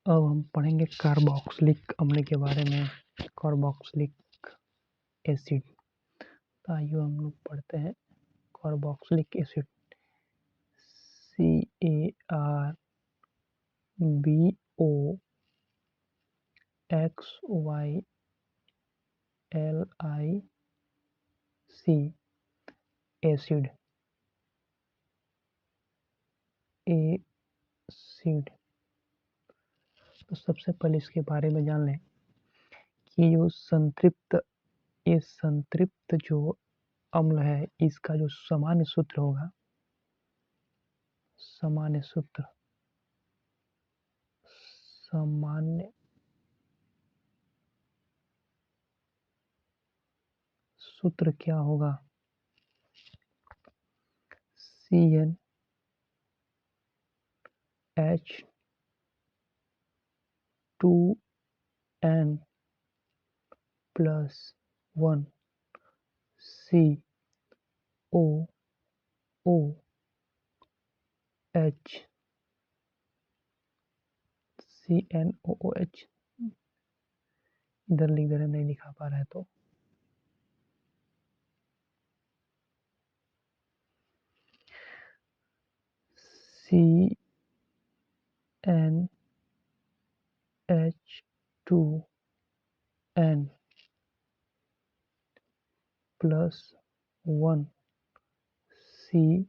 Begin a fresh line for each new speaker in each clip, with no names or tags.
अब हम पढ़ेंगे कार्बोक्सिलिक अम्ल के बारे में। Carboxylic acid. तो आइए हम लोग पढ़ते हैं carboxylic acid. CARBOXYLIC acid. Acid. तो सबसे पहले इसके बारे में जान लें कि जो संतृप्त जो अम्ल है, इसका जो सामान्य सूत्र होगा, सामान्य सूत्र क्या होगा? CnH2n + 1 COOH। CNOOH इधर लिख दे रहे, नहीं लिखा पा रहा है तो CnH2n + 1 COOH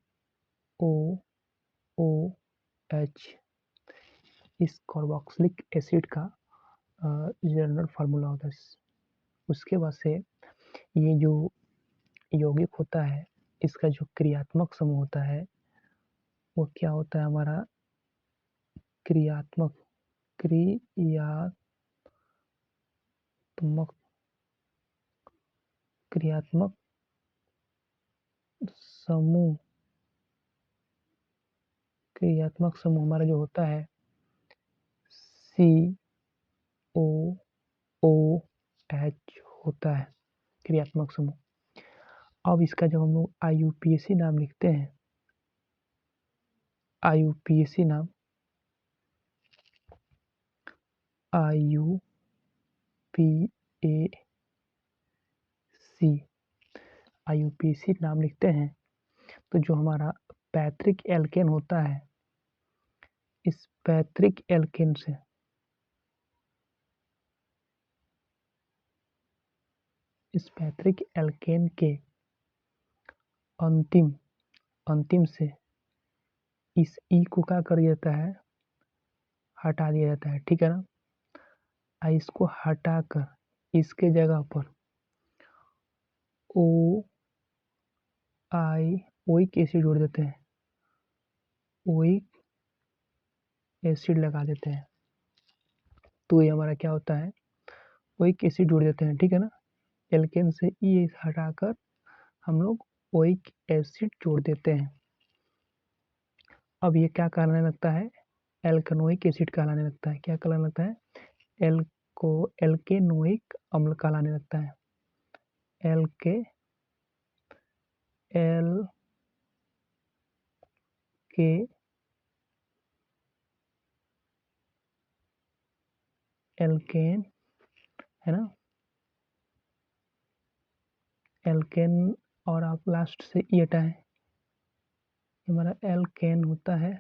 इस कार्बोक्सिलिक एसिड का जनरल फार्मूला होता है। उसके बाद से ये जो यौगिक होता है, इसका जो क्रियात्मक समूह होता है वो क्या होता है? हमारा क्रियात्मक समूह हमारा जो होता है COOH होता है, क्रियात्मक समूह। अब इसका जब हम लोग IUPAC नाम लिखते हैं, IUPAC नाम लिखते हैं, तो जो हमारा पैट्रिक एल्केन होता है, इस पैट्रिक एल्केन के अंतिम से इस ई को क्या कर दिया जाता है? हटा दिया जाता है, ठीक है ना। इसको हटाकर इसके जगह पर ओइक एसिड जोड़ देते हैं, ओइक एसिड लगा देते हैं, तो ये हमारा क्या होता है? ओइक एसिड जोड़ देते हैं, ठीक है ना। एल्केन से ई हटाकर हम लोग ओइक एसिड जोड़ देते हैं। अब ये क्या कहलाने लगता है? एल्केनोइक एसिड कहलाने लगता है। क्या कहलाने लगता है? एल्केनोइक अम्ल कहलाने लगता है। एल्केन है ना, एल्केन और आप लास्ट से ई हटाएं, हमारा एल्केन होता है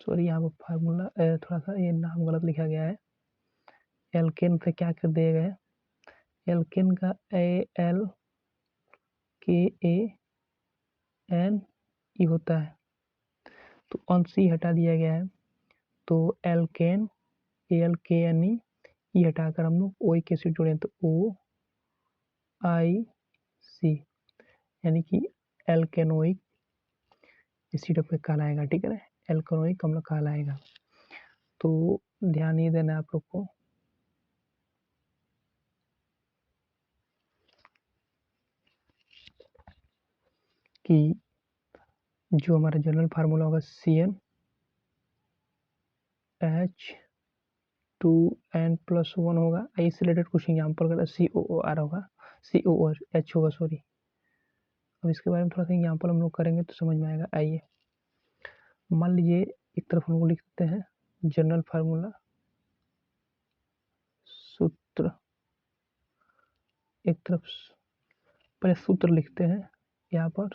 सॉरी यहाँ पर फार्मूला थोड़ा सा ये नाम गलत लिखा गया है। एल्केन से क्या कर दिया गया है? एल्केन का ALKANE होता है, तो अंश ई हटा दिया गया है, तो एल्केन ALKANE ई हटाकर हम लोग ओइक एसिड जोड़े, तो OIC यानी कि एल्केनोइक एसिड कहलाएगा, ठीक है ना, एल्केनोइक अम्ल कहलाएगा। तो ध्यान ये देना आप लोग को कि जो हमारा जनरल फार्मूला होगा CnH2n + 1 होगा। इससे रिलेटेड कुछ एग्जाम्पल का COOR होगा, COOH होगा, सॉरी। अब इसके बारे में थोड़ा सा एग्जाम्पल हम लोग करेंगे तो समझ में आएगा। आइए, मान लीजिए एक तरफ हम लोग लिखते हैं जनरल फार्मूला सूत्र, एक तरफ पहले सूत्र लिखते हैं यहाँ पर,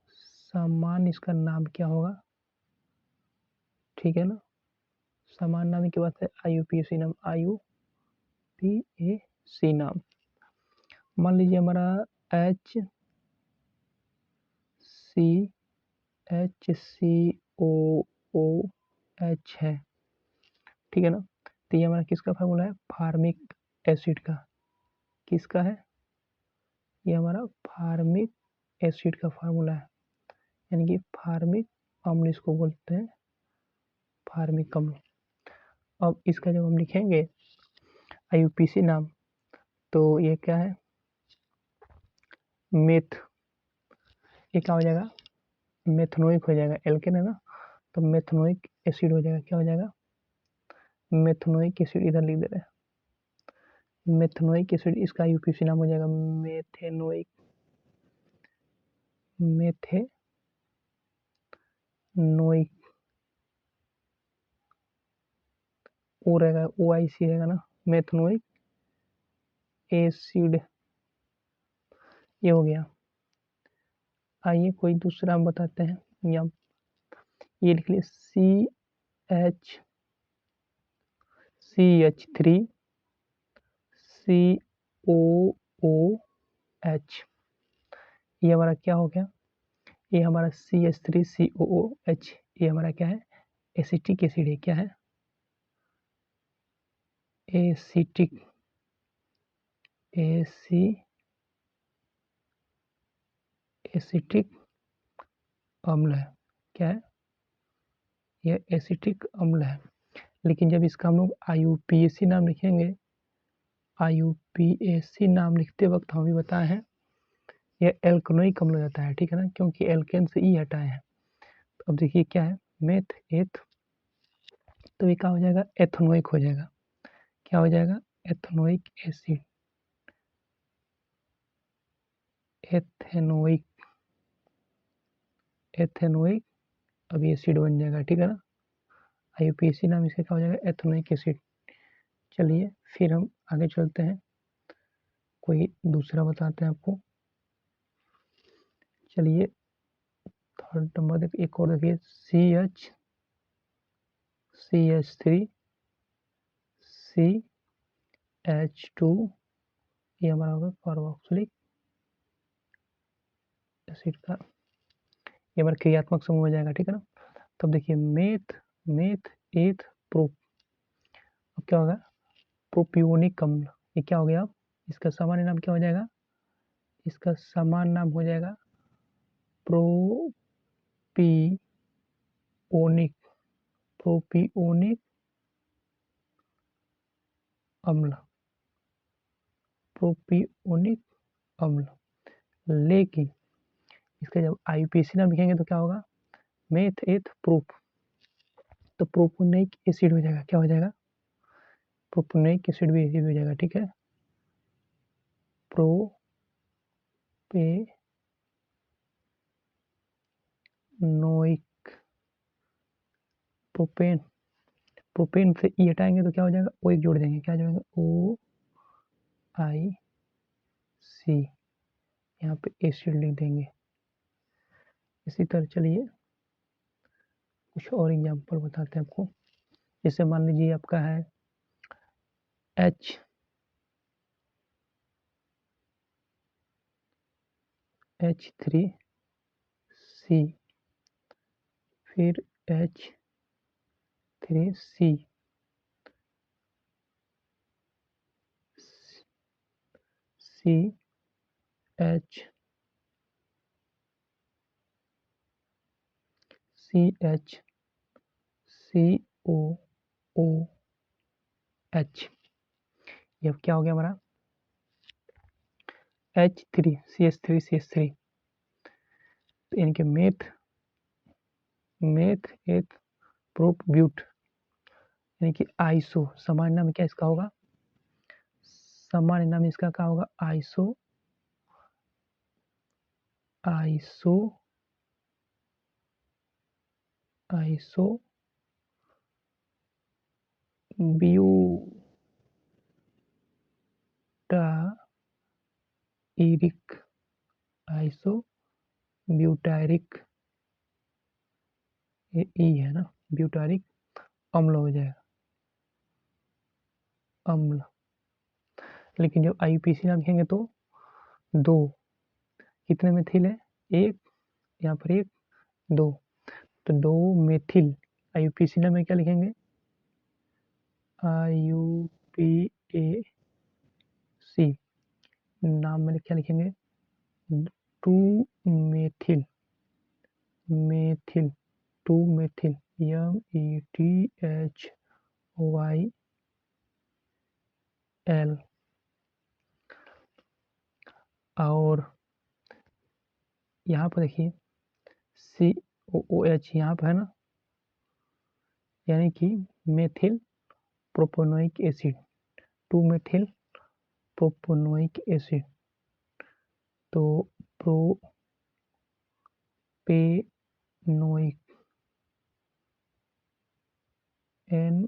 सामान्य इसका नाम क्या होगा, ठीक है ना। सामान्य नाम के बाद है IUPAC नाम, IUPAC नाम। मान लीजिए हमारा HCHCOOH है, ठीक है ना। तो ये हमारा किसका फार्मूला है, फार्मिक एसिड का। किसका है, ये हमारा फार्मिक एसिड का फार्मूला है, यानी कि फार्मिक अम्ल इसको बोलते हैं, फार्मिक अम्ल। अब इसका जब हम लिखेंगे IUPAC नाम, तो ये क्या है, मेथ, ये क्या हो जाएगा, मेथनोइक हो जाएगा, एल्केन है ना, तो मेथनोइक एसिड हो जाएगा। क्या हो जाएगा, मेथनोइक एसिड, इधर लिख दे रहे हैं मेथनोइक एसिड, इसका IUPAC नाम हो जाएगा मेथेनोइक, मेथेनोइक, ओ रहेगा, OIC रहेगा ना, मेथनोइक एसिड, ये हो गया। आइए कोई दूसरा हम बताते हैं, यहाँ ये लिख लिए CH3COOH, ये हमारा क्या हो गया, ये हमारा CH3COOH, ये हमारा क्या है, एसिटिक एसिड है। क्या है, एसिटिक एसिटिक अम्ल है। क्या है, यह एसिटिक अम्ल है। लेकिन जब इसका हम लोग IUPAC नाम लिखेंगे, IUPAC नाम लिखते वक्त हम भी बताए हैं यह एल्कनोइक अम्ल हो जाता है, ठीक है ना, क्योंकि एल्केन से ई हटाए हैं। तो अब देखिए क्या है, मेथ एथ, तो ये क्या हो जाएगा, एथनोइक हो जाएगा। क्या हो जाएगा, एथनोइक एसिड, एथेनोइक, एथेनोइक, अब ये एसिड बन जाएगा, ठीक है ना। IUPAC नाम इसका क्या हो जाएगा, एथेनोइक एसिड। चलिए फिर हम आगे चलते हैं, कोई दूसरा बताते हैं आपको। चलिए थर्ड नंबर देखिए, एक और देखिए CH3CH2, ये हमारा होगा कार्बोक्सिलिक एसिड का, ये हमारा क्रियात्मक समूह हो जाएगा, ठीक है ना। तब देखिए मेथ मेथ एथ प्रो, अब क्या होगा, प्रोपियोनिक अम्ल, ये क्या हो गया, इसका सामान्य नाम क्या हो जाएगा, इसका सामान्य नाम हो जाएगा प्रोपियोनिक, प्रोपियोनिक अम्ल, प्रोपियोनिक अम्ल। लेकिन इसका जब IUPAC नाम लिखेंगे तो क्या होगा, मेथ एथ प्रोप, तो प्रोपोनिक एसिड हो जाएगा। क्या हो जाएगा, प्रोपोनिक एसिड भी एसिड हो जाएगा, ठीक है। प्रोपेनोइक, प्रोपेन, प्रोपेन से ई हटाएंगे तो क्या हो जाएगा, ओ एक जोड़ देंगे, क्या जोड़ेंगे, OIC, यहाँ पे एसिड लिख देंगे। इसी तरह चलिए कुछ और एग्जाम्पल बताते हैं आपको। जैसे मान लीजिए आपका है H3C, फिर H3C, CHCOOH, ये अब क्या हो गया हमारा H3CH3CH3, तो इनके मेथ एथ प्रोप ब्यूट, यानी कि आइसो, सामान्य नाम क्या इसका होगा, सामान्य नाम इसका क्या होगा, iso iso butyric iso butyric ये ई है ना, ब्यूटारिक अम्ल हो जाएगा, अम्ल। लेकिन जब आईयूपीएसी नाम लिखेंगे तो दो, कितने मेथिल है, एक, यहाँ पर एक, दो, तो दो मेथिल आईयूपीएसी नाम में क्या लिखेंगे, आईयूपीएसी नाम में क्या लिखेंगे, to methyl, methyl, to methyl, METHYL। और यहाँ पर देखिए COOH यहाँ पर है ना, यानी कि methyl propanoic acid, to methyl propanoic acid, तो प्रोपेनोइक NOIC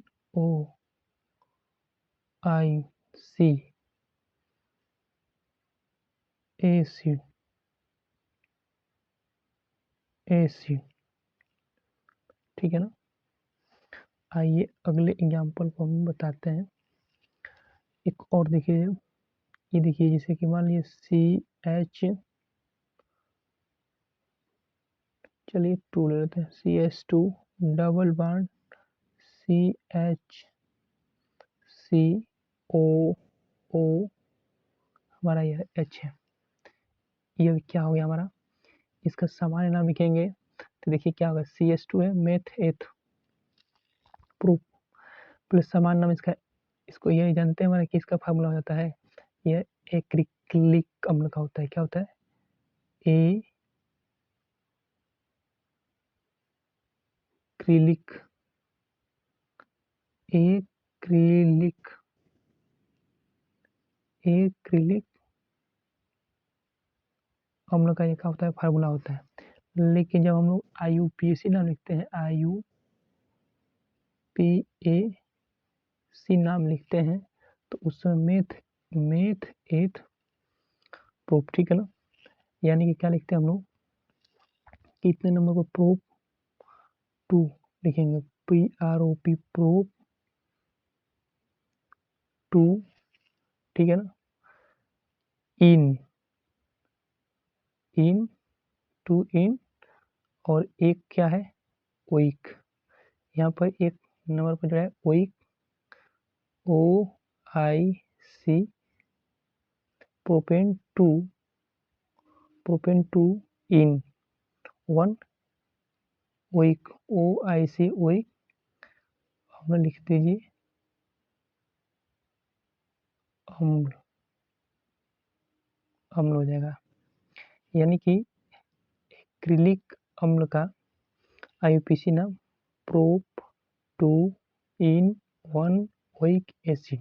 एसिड, एसिड, ठीक है ना। आइए अगले एग्जाम्पल को हम बताते हैं। एक और देखिए, ये देखिए जैसे कि मान लीजिए CH, चलिए 2 ले लेते हैं, CH2 डबल बॉन्ड CHCOO, हमारा यह H है। ये क्या हो गया हमारा, इसका सामान्य नाम लिखेंगे तो देखिए क्या होगा, CH2 है, मेथ एथ प्रूफ, प्लस सामान्य नाम इसका, इसको ये जानते हैं हमारा कि इसका फार्मूला हो जाता है, यह एक्रिलिक अम्ल का होता है, क्या होता है, एक्रिलिक, एक्रिलिक, एक्रिलिक अम्ल का ये क्या होता है, फार्मूला होता है। लेकिन जब हम लोग आईयूपीएसी नाम लिखते हैं, आईयूपीएसी नाम लिखते हैं तो उस समय मेथ एथ प्रूफ, ठीक है ना, यानी कि क्या लिखते हैं हम लोग, कितने नंबर को, प्रूफ 2 लिखेंगे, PROP प्रूफ 2, ठीक है ना, इन इन टू इन, और एक क्या है, ओइक, यहाँ पर एक नंबर पर जो है ओइक, OIC प्रोपेन 2, प्रोपेन 2 इन 1 ओइक, OIC ओइक, हमें लिख दीजिए अम्ल, अम्ल हो जाएगा। यानी कि एक्रिलिक अम्ल का आईयूपीएसी नाम प्रोप 2 इन 1 ओइक एसिड।